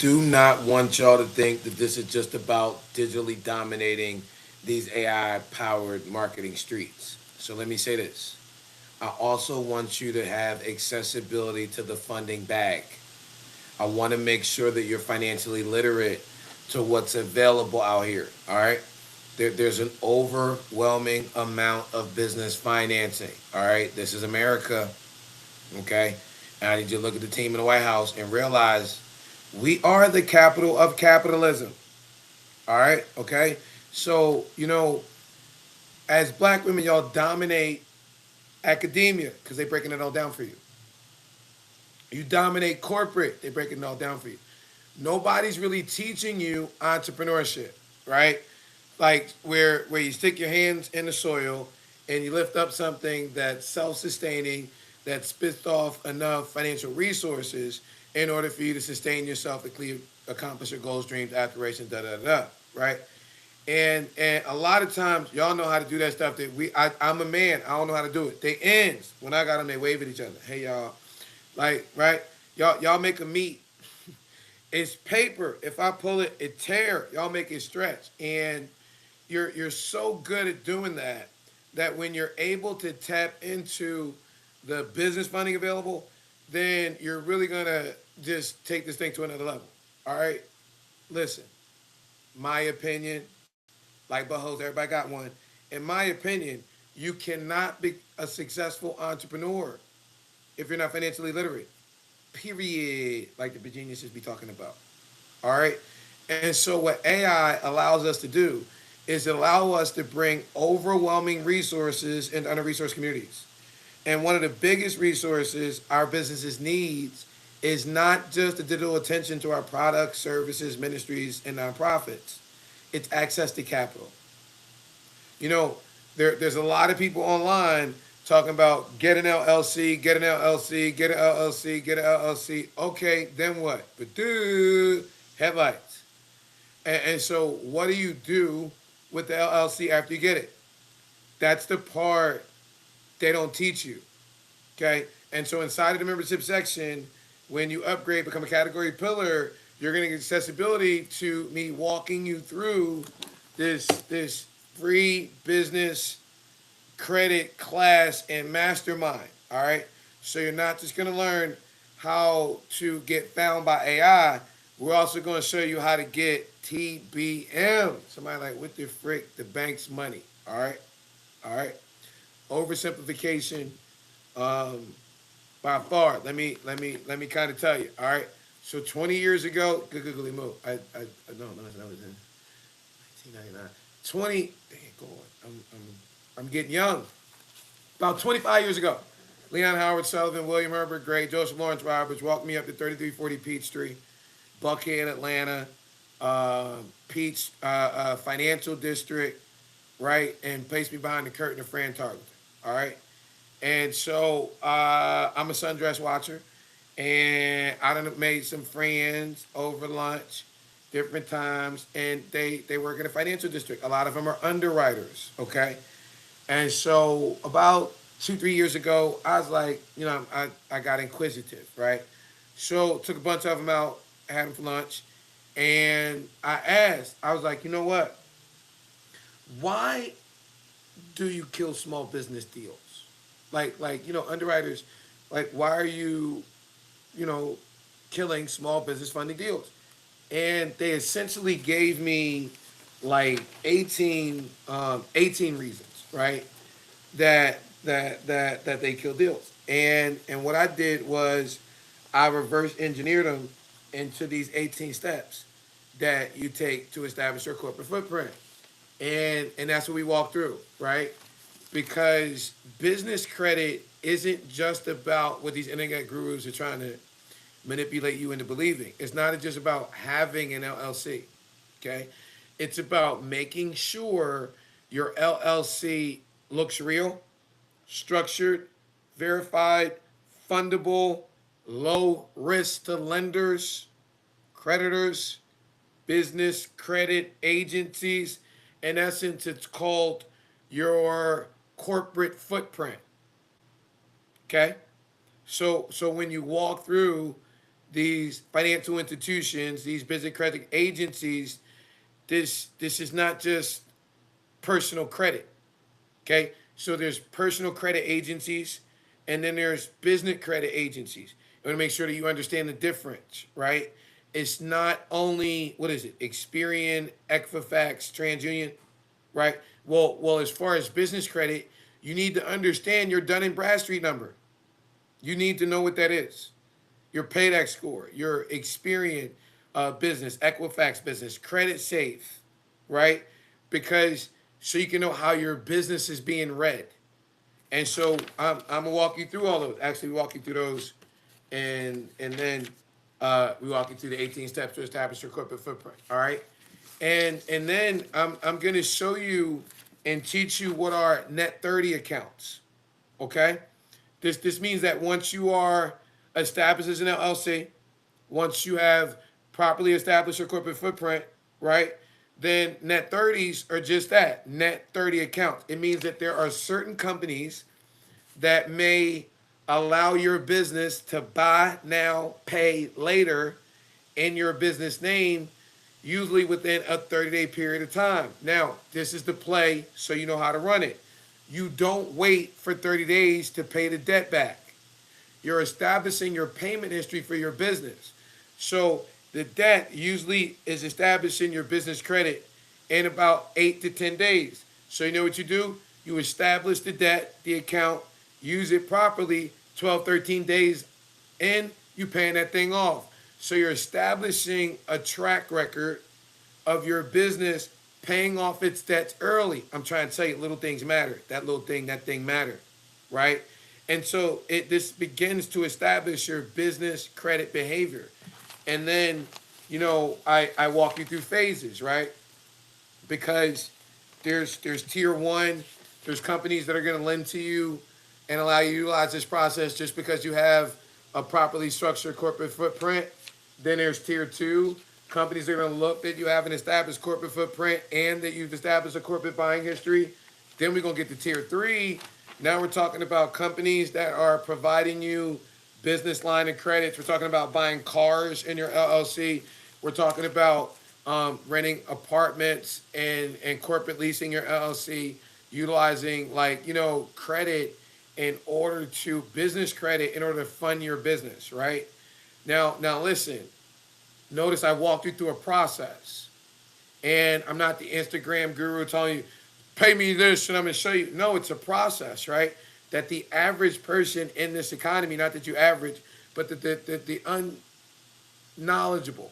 do not want y'all to think that this is just about digitally dominating these AI powered marketing streets. So let me say this. I also want you to have accessibility to the funding bag. I want to make sure that you're financially literate to what's available out here. All right. There's an overwhelming amount of business financing. All right. This is America. Okay. And I need you to look at the team in the White House and realize we are the capital of capitalism. All right. Okay. So, as black women, y'all dominate academia because they're breaking it all down for you. You dominate corporate, they're breaking it all down for you. Nobody's really teaching you entrepreneurship, right? Like where you stick your hands in the soil and you lift up something that's self-sustaining, that spits off enough financial resources in order for you to sustain yourself and accomplish your goals, dreams, aspirations, da da da, right? And a lot of times y'all know how to do that stuff that I'm a man, I don't know how to do it. They ends when I got them, they wave at each other. Hey y'all, like right, y'all make a meet. It's paper. If I pull it, it tear. Y'all make it stretch, and you're so good at doing that that when you're able to tap into the business funding available, then you're really gonna just take this thing to another level. All right, listen. My opinion, like buttholes, everybody got one. In my opinion, you cannot be a successful entrepreneur if you're not financially literate. Period. Like the geniuses be talking about. All right. And so what AI allows us to do is allow us to bring overwhelming resources into under-resourced communities. And one of the biggest resources our businesses needs is not just the digital attention to our products, services, ministries, and nonprofits. It's access to capital. You know, there's a lot of people online talking about get an LLC, get an LLC, get an LLC, get an LLC. Okay, then what? But dude, headlights. And so, what do you do with the LLC after you get it? That's the part they don't teach you. Okay, and so inside of the membership section, when you upgrade, become a category pillar, you're going to get accessibility to me walking you through this free business credit class and mastermind. All right. So you're not just going to learn how to get found by AI. We're also going to show you how to get TBM. Somebody like, what the frick? The bank's money. All right. All right. Oversimplification. Um, by far. Let me kind of tell you. All right. So 20 years ago, good googly move. No, that was in 1999. 20. Dang, go on. I'm getting young. About 25 years ago, Leon Howard Sullivan, William Herbert Gray, Joseph Lawrence Roberts walked me up to 3340 Peachtree, Buckhead, Atlanta, Peach Financial District, right, and placed me behind the curtain of Fran Tarleton. All right. And so I'm a sundress watcher, and I done made some friends over lunch, different times, and they work in a financial district. A lot of them are underwriters, okay? And so about 2 3 years ago, I was like, I got inquisitive, right? So took a bunch of them out, had them for lunch, and I asked, I was like, you know what? Why do you kill small business deals? Underwriters, like, why are you, you know, killing small business funding deals? And they essentially gave me like 18 reasons, right? That they kill deals. And what I did was I reverse engineered them into these 18 steps that you take to establish your corporate footprint. And that's what we walk through, right? Because business credit isn't just about what these internet gurus are trying to manipulate you into believing. It's not just about having an LLC, okay? It's about making sure your LLC looks real, structured, verified, fundable, low risk to lenders, creditors, business credit agencies. In essence, it's called your corporate footprint. Okay? So when you walk through these financial institutions, these business credit agencies, this is not just personal credit. Okay, so there's personal credit agencies, and then there's business credit agencies. You want to make sure that you understand the difference, right? It's not only what is it? Experian, Equifax, TransUnion, right? Well, as far as business credit, you need to understand your Dun and Bradstreet number. You need to know what that is. Your payback score, your Experian business, Equifax business, Credit Safe, right? Because so you can know how your business is being read. And so I'm gonna walk you through all those. Actually, we walk you through those, and then we walk you through the 18 steps to establish your corporate footprint. All right, and then I'm gonna show you and teach you what are net 30 accounts. Okay, this means that once you are established as an LLC, once you have properly established your corporate footprint, right? Then net 30s are just that, net 30 accounts. It means that there are certain companies that may allow your business to buy now, pay later in your business name, usually within a 30-day period of time. Now, this is the play so you know how to run it. You don't wait for 30 days to pay the debt back. You're establishing your payment history for your business. So the debt usually is established in your business credit in about 8 to 10 days. So you know what you do? You establish the debt, the account, use it properly, 12, 13 days in, you paying that thing off. So you're establishing a track record of your business paying off its debts early. I'm trying to tell you, little things matter. That little thing, that thing matter, right? And so this begins to establish your business credit behavior. And then, I walk you through phases, right? Because there's tier one, there's companies that are going to lend to you and allow you to utilize this process just because you have a properly structured corporate footprint. Then there's tier two, companies are going to look that you have an established corporate footprint and that you've established a corporate buying history. Then we're going to get to tier three. Now we're talking about companies that are providing you business line of credits. We're talking about buying cars in your LLC. We're talking about renting apartments and corporate leasing your LLC, utilizing credit in order to business credit in order to fund your business, right? Now listen, notice I walked you through a process, and I'm not the Instagram guru telling you, pay me this and I'm going to show you. No, it's a process, right? That the average person in this economy, not that you average, but the unknowledgeable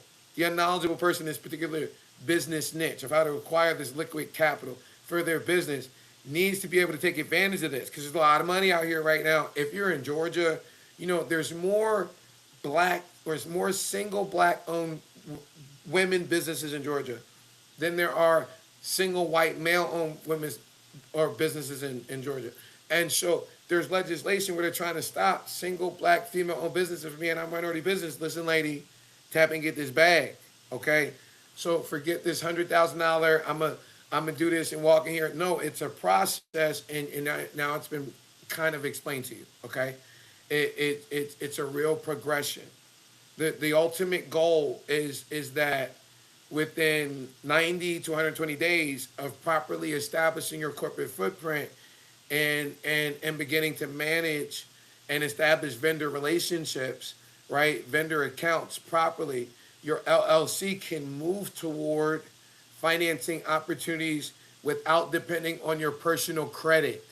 person in this particular business niche of how to acquire this liquid capital for their business needs to be able to take advantage of this because there's a lot of money out here right now. If you're in Georgia, there's more single black owned women businesses in Georgia than there are single white male owned women's or businesses in Georgia. And so there's legislation where they're trying to stop single black female owned businesses from being a minority business. Listen, lady, tap and get this bag. Okay? So forget this $100,000, I'm gonna do this and walk in here. No, it's a process, and now it's been kind of explained to you. Okay? It's a real progression. The ultimate goal is that within 90 to 120 days of properly establishing your corporate footprint and beginning to manage and establish vendor relationships, right? Vendor accounts properly, your LLC can move toward financing opportunities without depending on your personal credit.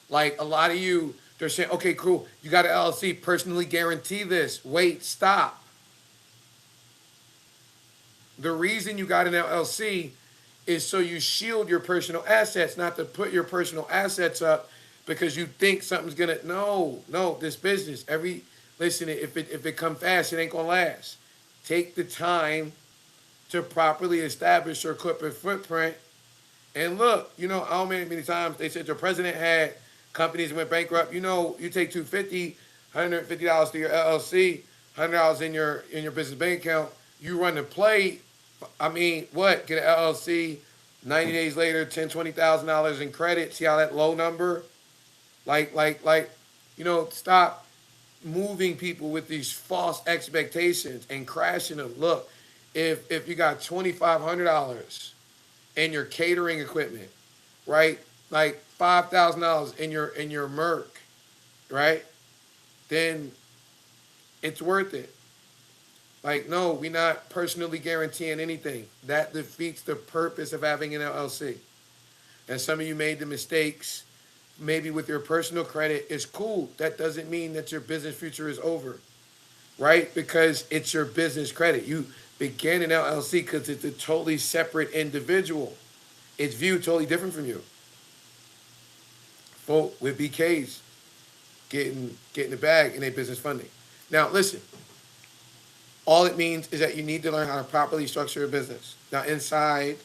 Like a lot of you, they're saying, okay, cool, you got an LLC, personally guarantee this. Wait, stop. The reason you got an LLC is so you shield your personal assets, not to put your personal assets up because you think something's gonna. No, this business. Listen, if it come fast, it ain't gonna last. Take the time to properly establish your corporate footprint. And look, how many times they said your president had companies that went bankrupt. You take $150 to your LLC, $100 in your business bank account. You run the play. I mean, what? Get an LLC, 90 days later, $10,000, $20,000 in credit. See how that low number? Stop moving people with these false expectations and crashing them. Look, if you got $2,500 in your catering equipment, right? Like $5,000 in your Merc, right? Then it's worth it. Like, no, we're not personally guaranteeing anything. That defeats the purpose of having an LLC. And some of you made the mistakes, maybe with your personal credit. It's cool. That doesn't mean that your business future is over, right? Because it's your business credit. You began an LLC because it's a totally separate individual. It's viewed totally different from you. Folk with BKs getting the bag in their business funding. Now, listen. All it means is that you need to learn how to properly structure a business. Now, inside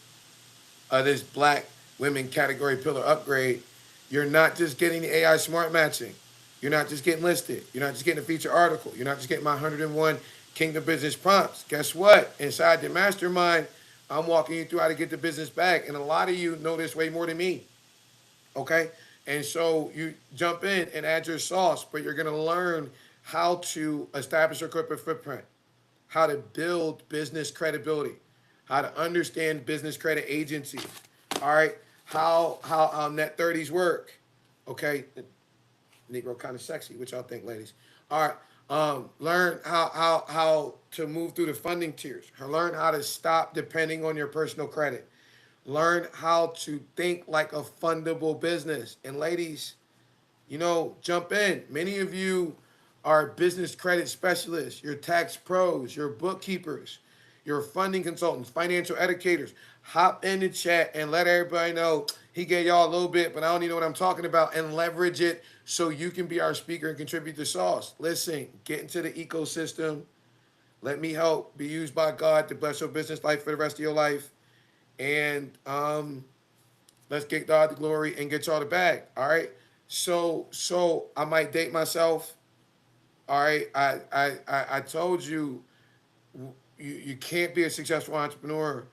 of this Black women category pillar upgrade, you're not just getting the AI smart matching. You're not just getting listed. You're not just getting a feature article. You're not just getting my 101 Kingdom Business prompts. Guess what? Inside the mastermind, I'm walking you through how to get the business back. And a lot of you know this way more than me. Okay? And so you jump in and add your sauce, but you're going to learn how to establish your corporate footprint, how to build business credibility, how to understand business credit agencies, all right, how net 30s work, okay, Negro kind of sexy, what y'all think, ladies? All right, learn how to move through the funding tiers, learn how to stop depending on your personal credit, learn how to think like a fundable business, and ladies, jump in. Many of you are business credit specialists, your tax pros, your bookkeepers, your funding consultants, financial educators. Hop in the chat and let everybody know he gave y'all a little bit, but I don't even know what I'm talking about, and leverage it so you can be our speaker and contribute to sauce. Listen, get into the ecosystem. Let me help be used by God to bless your business life for the rest of your life. And let's get God the glory and get y'all the bag. All right. So I might date myself. All right. I told you you can't be a successful entrepreneur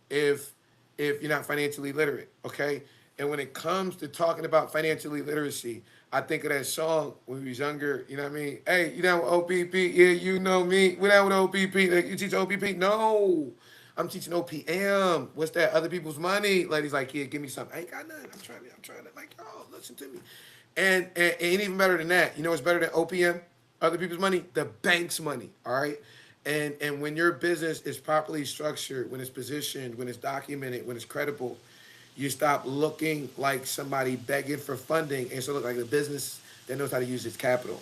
if you're not financially literate. Okay. And when it comes to talking about financially literacy, I think of that song when we was younger. You know what I mean? Hey, you down with OPP? Yeah, you know me. We're down with OPP. Like, you teach OPP? No. I'm teaching OPM. What's that? Other people's money. Ladies like, yeah, give me something. I ain't got nothing. I'm trying to like, oh, listen to me. And ain't even better than that. You know what's better than OPM? Other people's money? The bank's money. All right. And when your business is properly structured, when it's positioned, when it's documented, when it's credible, you stop looking like somebody begging for funding and so look like a business that knows how to use its capital.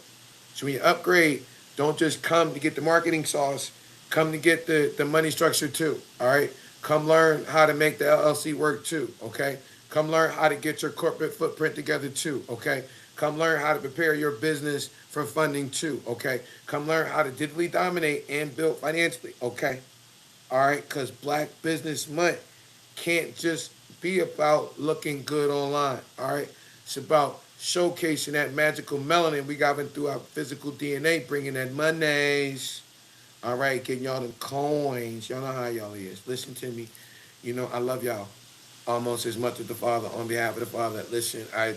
So when you upgrade, don't just come to get the marketing sauce, come to get the money structure too, all right? Come learn how to make the LLC work too, okay? Come learn how to get your corporate footprint together too, okay? Come learn how to prepare your business for funding too, okay? Come learn how to digitally dominate and build financially, okay? All right, because Black Business Month can't just be about looking good online, all right? It's about showcasing that magical melanin we got through our physical DNA, bringing that monies, all right, getting y'all them coins. Y'all know how y'all is. Listen to me. I love y'all almost as much as the Father. On behalf of the Father, listen, I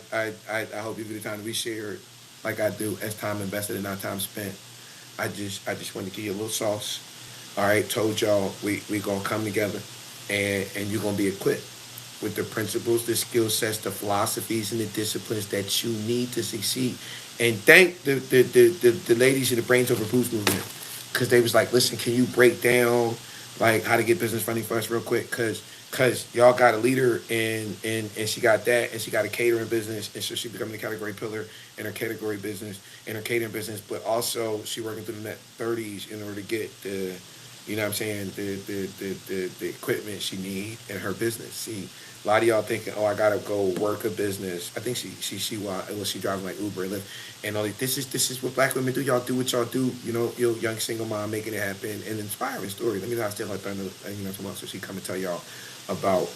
hope you get the time to be shared like I do as time invested and not time spent. I just want to give you a little sauce. All right, told y'all we gonna come together and you're gonna be equipped with the principles, the skill sets, the philosophies, and the disciplines that you need to succeed. And thank the ladies in the Brains Over Boost movement, because they was like, listen, can you break down like how to get business funding for us real quick? Cause y'all got a leader and she got that, and she got a catering business, and so she becoming a category pillar in her category business, in her catering business, but also she working through the net 30s in order to get the, you know what I'm saying, the equipment she need in her business. See, a lot of y'all thinking, oh, I gotta go work a business. I think she driving like Uber and Lyft, and all this is what Black women do. Y'all do what y'all do. You're a young single mom making it happen, and inspiring story. Let me not steal her thunder. Tomorrow, so she come and tell y'all about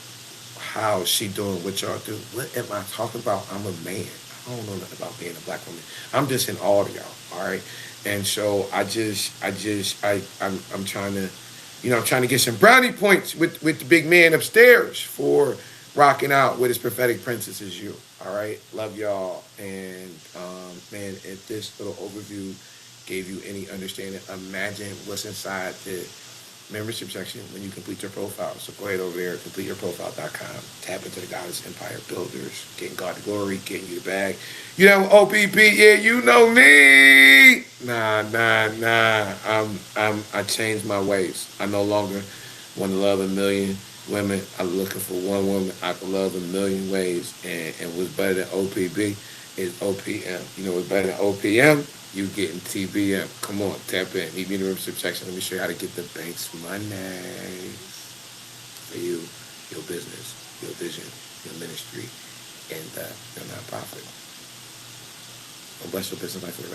how she doing what y'all do. What am I talking about? I'm a man. I don't know nothing about being a Black woman. I'm just in awe of y'all. All right, and so I'm trying to, I'm trying to get some brownie points with the big man upstairs for rocking out with his prophetic princess as you. All right. Love y'all. And, man, at this little overview gave you any understanding. Imagine what's inside the membership section when you complete your profile. So go ahead over there, completeyourprofile.com. Tap into the Goddess Empire Builders, getting God the glory, getting you the bag. You know, OPP, yeah, you know me. Nah. I changed my ways. I no longer want to love a million women. I'm looking for one woman I can love a million ways. And what's better than OPB is OPM. You know what's better than OPM? You getting TBM. Come on, tap in. Meet me in the membership section. Let me show you how to get the bank's money for you, your business, your vision, your ministry, and your nonprofit. Bless your business life for the rest.